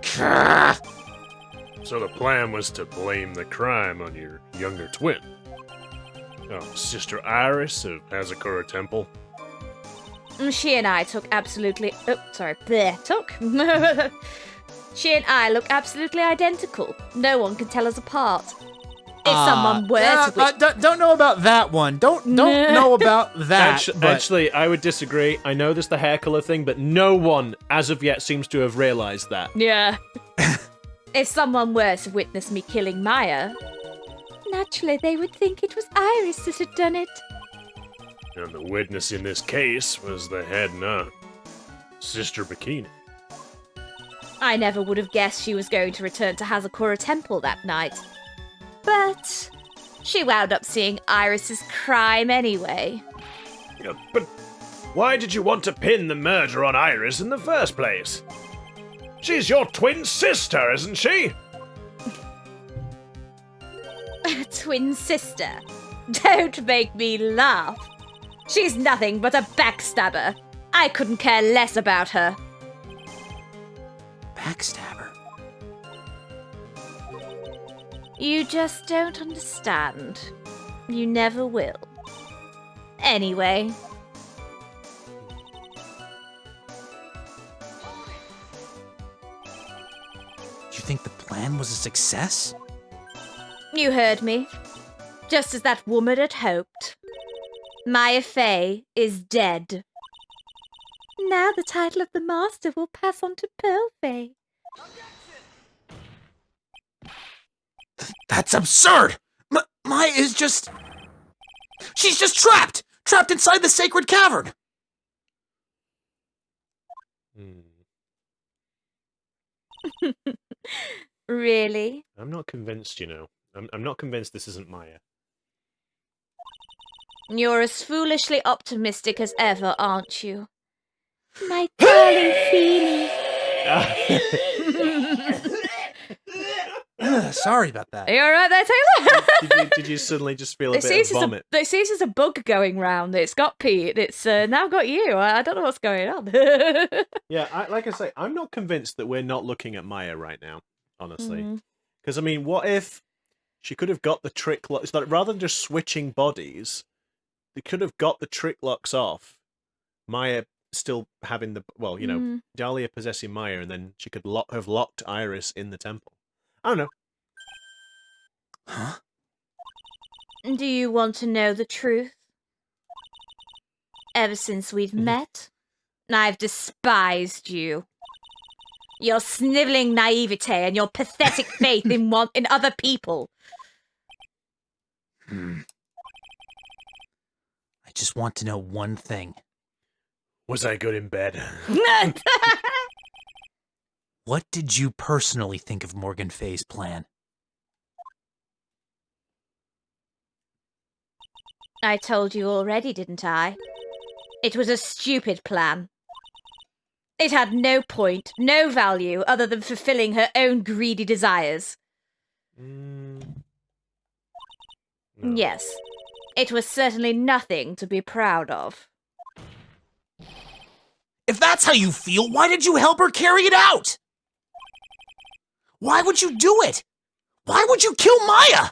So the plan was to blame the crime on your younger twin. Oh, Sister Iris of Hazakura Temple. She and I took absolutely... She and I look absolutely identical. No one can tell us apart. If someone were to... Don't know about that one. Don't know about that. but- actually, I would disagree. I know there's the hair color thing, but no one, as of yet, seems to have realized that. Yeah. If someone were to witness me killing Maya, naturally they would think it was Iris that had done it. And the witness in this case was the head nun, Sister Bikini. I never would have guessed she was going to return to Hazakura Temple that night. But she wound up seeing Iris's crime anyway. Yeah, but why did you want to pin the murder on Iris in the first place? She's your twin sister, isn't she? Twin sister. Don't make me laugh. She's nothing but a backstabber. I couldn't care less about her. Backstabber. You just don't understand. You never will. Anyway. You think the plan was a success? You heard me. Just as that woman had hoped. Maya Faye is dead. Now the title of the master will pass on to Pearlfey. That's absurd! Maya is just... She's just trapped! Trapped inside the sacred cavern! Really? I'm not convinced, you know. I'm not convinced this isn't Maya. You're as foolishly optimistic as ever, aren't you? My darling Feeny. Sorry about that. Are you alright there, Taylor? Did you suddenly just feel a bit of vomit? It seems there's a bug going round. It's got Pete. It's now got you. I don't know what's going on. Yeah, like I say, I'm not convinced that we're not looking at Maya right now, honestly. Because, I mean, what if she could have got the trick locks? It's like, rather than just switching bodies, they could have got the trick locks off. Maya still having the... Well, you know, Dahlia possessing Maya, and then she could have locked Iris in the temple. I don't know. Huh? Do you want to know the truth? Ever since we've met, I've despised you. Your snivelling naivete and your pathetic faith in other people. I just want to know one thing. Was I good in bed? What did you personally think of Morgan Fay's plan? I told you already, didn't I? It was a stupid plan. It had no point, no value, other than fulfilling her own greedy desires. No. Yes, it was certainly nothing to be proud of. If that's how you feel, why did you help her carry it out? Why would you do it? Why would you kill Maya?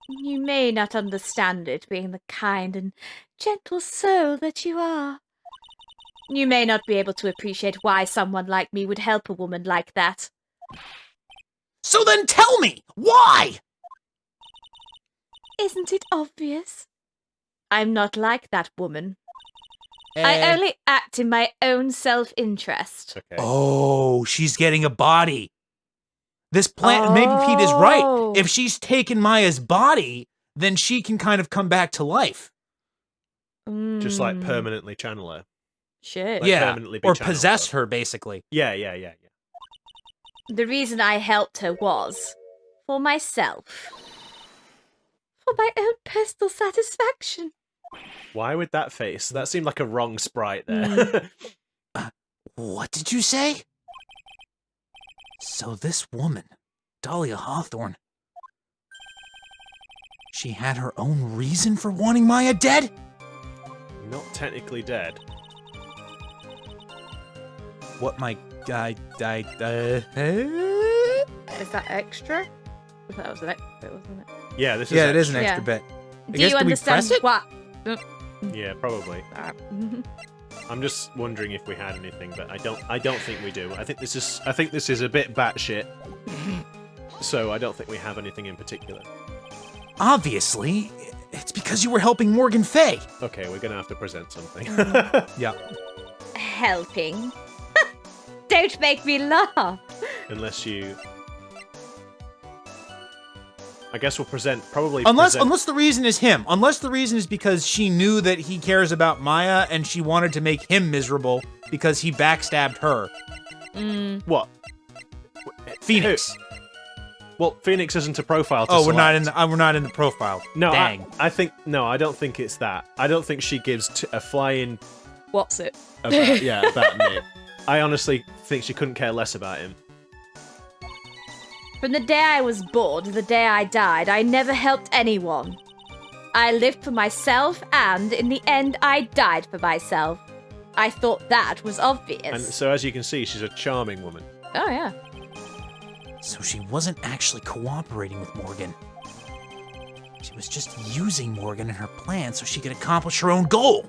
You may not understand it, being the kind and gentle soul that you are. You may not be able to appreciate why someone like me would help a woman like that. So then tell me, why? Isn't it obvious? I'm not like that woman. I only act in my own self-interest. Okay. Oh, she's getting a body. This plan, maybe Pete is right. If she's taken Maya's body, then she can kind of come back to life. Just like permanently channel her. Shit. Like yeah, permanently be or channeled, possess so. her, basically. Yeah. The reason I helped her was for myself. For my own personal satisfaction. Why with that face? That seemed like a wrong sprite there. What did you say? So this woman, Dahlia Hawthorne, she had her own reason for wanting Maya dead? Not technically dead. What my guy died. Is that extra? That was an extra bit, wasn't it? Yeah, this is Yeah, it is an Yeah. extra bit. I Do guess, you do we understand press it? what? Yeah, probably. I'm just wondering if we had anything, but I don't think we do. I think this is a bit batshit. So I don't think we have anything in particular. Obviously, it's because you were helping Morgan Fay. Okay, we're gonna have to present something. Yeah. Helping? Don't make me laugh. Unless you... I guess we'll present, Unless the reason is him. Unless the reason is because she knew that he cares about Maya and she wanted to make him miserable because he backstabbed her. What? Phoenix. Well, Phoenix isn't a profile to Oh, select. we're not in the profile. No, Dang. I don't think it's that. I don't think she gives a flying What's it? about me. I honestly think she couldn't care less about him. From the day I was born to the day I died, I never helped anyone. I lived for myself, and in the end, I died for myself. I thought that was obvious. And so, as you can see, she's a charming woman. Oh, yeah. So she wasn't actually cooperating with Morgan. She was just using Morgan in her plan so she could accomplish her own goal.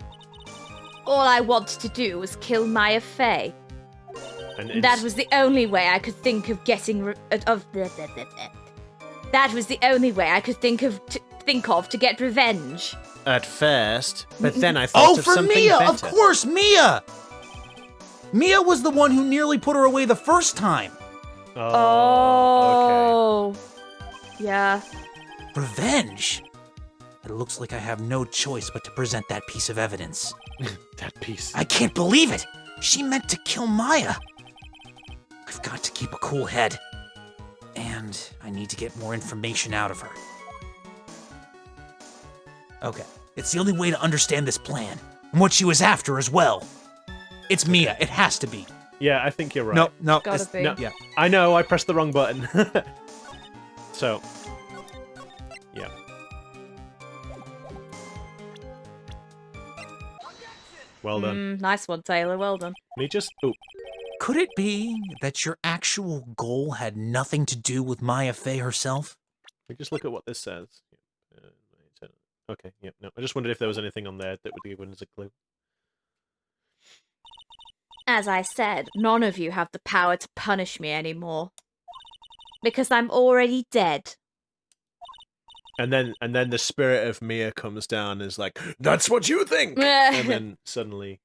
All I wanted to do was kill Maya Fey. And That was the only way I could think of getting That was the only way I could think of think of to get revenge. At first, but then I thought Oh, of for something Mia! better. Of course, Mia! Mia was the one who nearly put her away the first time. Oh. Yeah. Revenge? It looks like I have no choice but to present that piece of evidence. That piece. I can't believe it! She meant to kill Maya! I've got to keep a cool head. And I need to get more information out of her. Okay, it's the only way to understand this plan, and what she was after as well. It's Mia, it has to be. Yeah, I think you're right. No, Gotta be. No, yeah. I know, I pressed the wrong button. So, yeah. Well done. Nice one, Taylor. Well done. Let me just... Oh, Could it be that your actual goal had nothing to do with Maya Fey herself? let me just look at what this says. Okay, yeah, no. I just wondered if there was anything on there that would give us a clue. As I said, none of you have the power to punish me anymore. Because I'm already dead. And then the spirit of Mia comes down and is like, "That's what you think!" And then suddenly...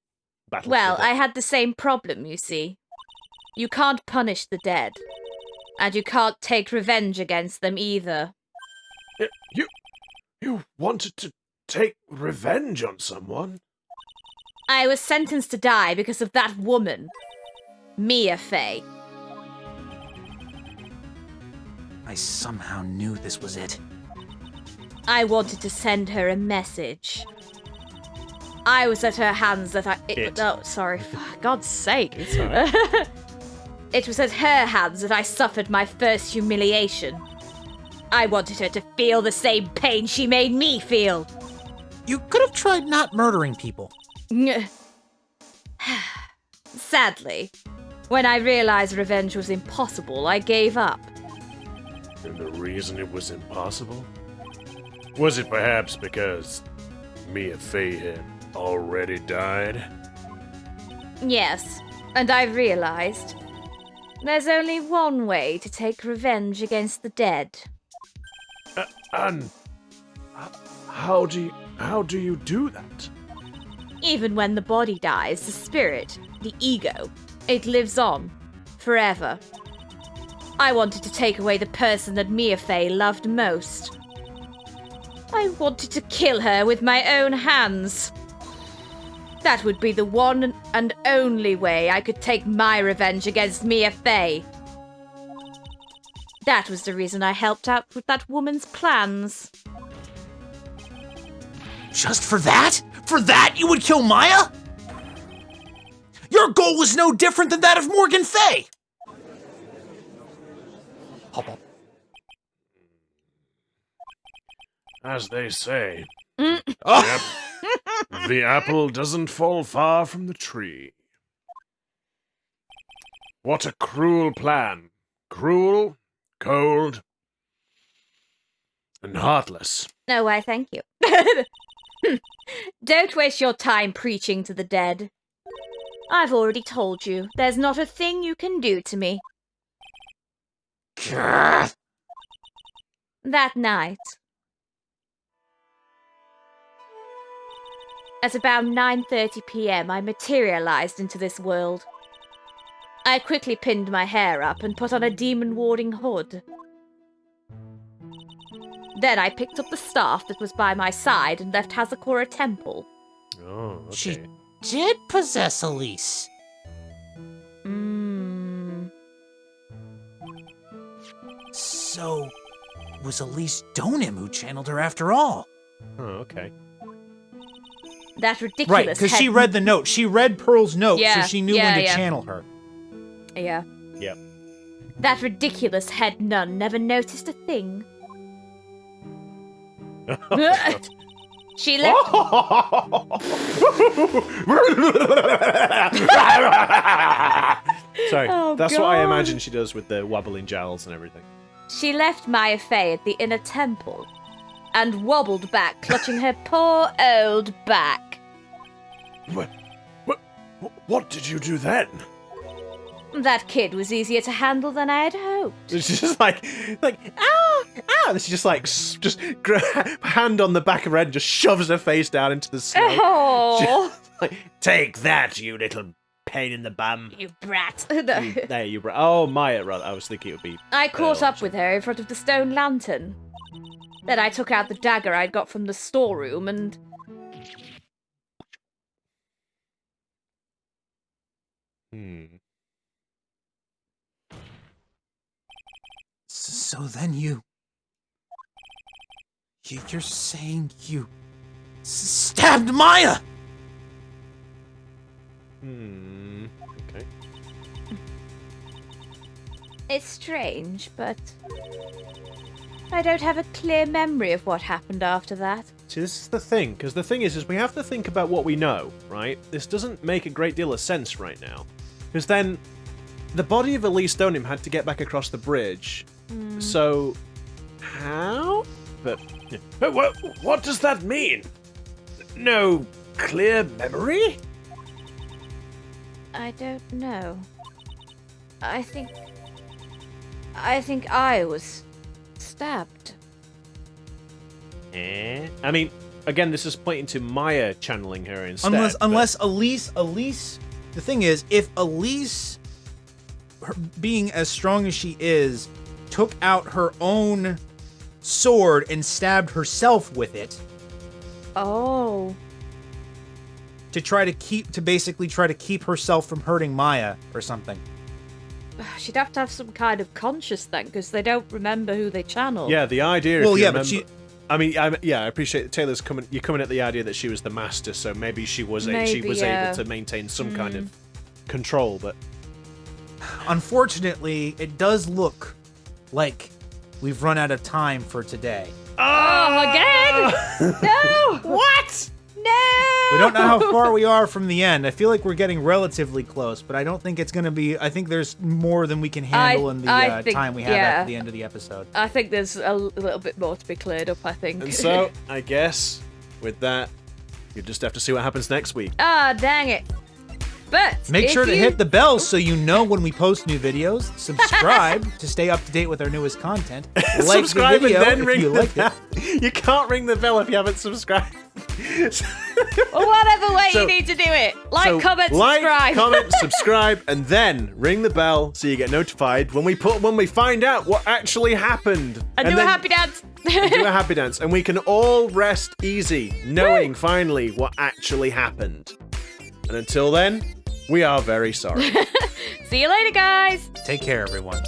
battles Well, with it. I had the same problem, you see. You can't punish the dead. And you can't take revenge against them either. You wanted to take revenge on someone? I was sentenced to die because of that woman. Mia Fey. I somehow knew this was it. I wanted to send her a message. I was at her hands that I... Oh, sorry. For God's sake. It's alright. It was at her hands that I suffered my first humiliation. I wanted her to feel the same pain she made me feel. You could have tried not murdering people. Sadly, when I realized revenge was impossible, I gave up. And the reason it was impossible? Was it perhaps because Mia Fey had already died? Yes, and I realized there's only one way to take revenge against the dead. And how do you do that? Even when the body dies, the spirit, the ego, it lives on, forever. I wanted to take away the person that Mia Fey loved most. I wanted to kill her with my own hands. That would be the one and only way I could take my revenge against Mia Fey. That was the reason I helped out with that woman's plans. Just for that? For that you would kill Maya? Your goal was no different than that of Morgan Fey! Hop up. As they say, Oh. the apple doesn't fall far from the tree. What a cruel plan. Cruel, cold, and heartless. No, why, thank you. Don't waste your time preaching to the dead. I've already told you, there's not a thing you can do to me. Grr. That night, at about 9:30 p.m., I materialized into this world. I quickly pinned my hair up and put on a demon-warding hood. Then I picked up the staff that was by my side and left Hazakura Temple. Oh, okay. She did possess Elise. So, it was Elise Deauxnim who channeled her after all. Oh, okay. That ridiculous Right, because she read the note. She read Pearl's note, Yeah, so she knew yeah, when to yeah. channel her. Yeah. Yep. That ridiculous head nun never noticed a thing. She left... Sorry, Oh, that's what I God. imagine she does with the wobbling jowls and everything. She left Maya Fey at the inner temple and wobbled back, clutching her poor old back. What did you do then? That kid was easier to handle than I had hoped. It's just like, ah! ah! And she just like hand on the back of her head, and just shoves her face down into the snow. Oh, Like, take that, you little pain in the bum. you brat. There you, bro. Oh, Maya, rather. I was thinking it would be. I caught up with her in front of the stone lantern. Then I took out the dagger I'd got from the storeroom and... So then you're saying you stabbed Maya? Okay. It's strange, but... I don't have a clear memory of what happened after that. See, this is the thing, because the thing is we have to think about what we know, right? This doesn't make a great deal of sense right now. Because then, the body of Elise Deauxnim had to get back across the bridge. So, how? But, What does that mean? No clear memory? I don't know. I think I was stabbed. I mean, again, this is pointing to Maya channeling her instead. Unless Elise, the thing is, if Elise, her being as strong as she is, took out her own sword and stabbed herself with it Oh. to basically try to keep herself from hurting Maya or something. She'd have to have some kind of conscious then, because they don't remember who they channel. Yeah, the idea. Well, if you yeah, remember, but she. I mean, I appreciate Taylor's coming. You're coming at the idea that she was the master, so maybe she was Maybe, yeah. able to maintain some kind of control. But Unfortunately, it does look like we've run out of time for today. Oh, again? No! what? No! We don't know how far we are from the end. I feel like we're getting relatively close, but I don't think it's going to be... I think there's more than we can handle in the time we have at the end of the episode. I think there's a little bit more to be cleared up, I think. And so, I guess, with that, you just have to see what happens next week. Ah, dang it. But Make if sure to you- hit the bell so you know when we post new videos. Subscribe to stay up to date with our newest content. Like Subscribe the video and then if ring you the liked bell. it. You can't ring the bell if you haven't subscribed. Or whatever way So- you need to do it. Like, So, comment, like, subscribe. comment, subscribe, and then ring the bell so you get notified when we find out what actually happened. And do a then happy dance. do a happy dance, and we can all rest easy, knowing finally what actually happened. And until then, we are very sorry. See you later, guys. Take care, everyone.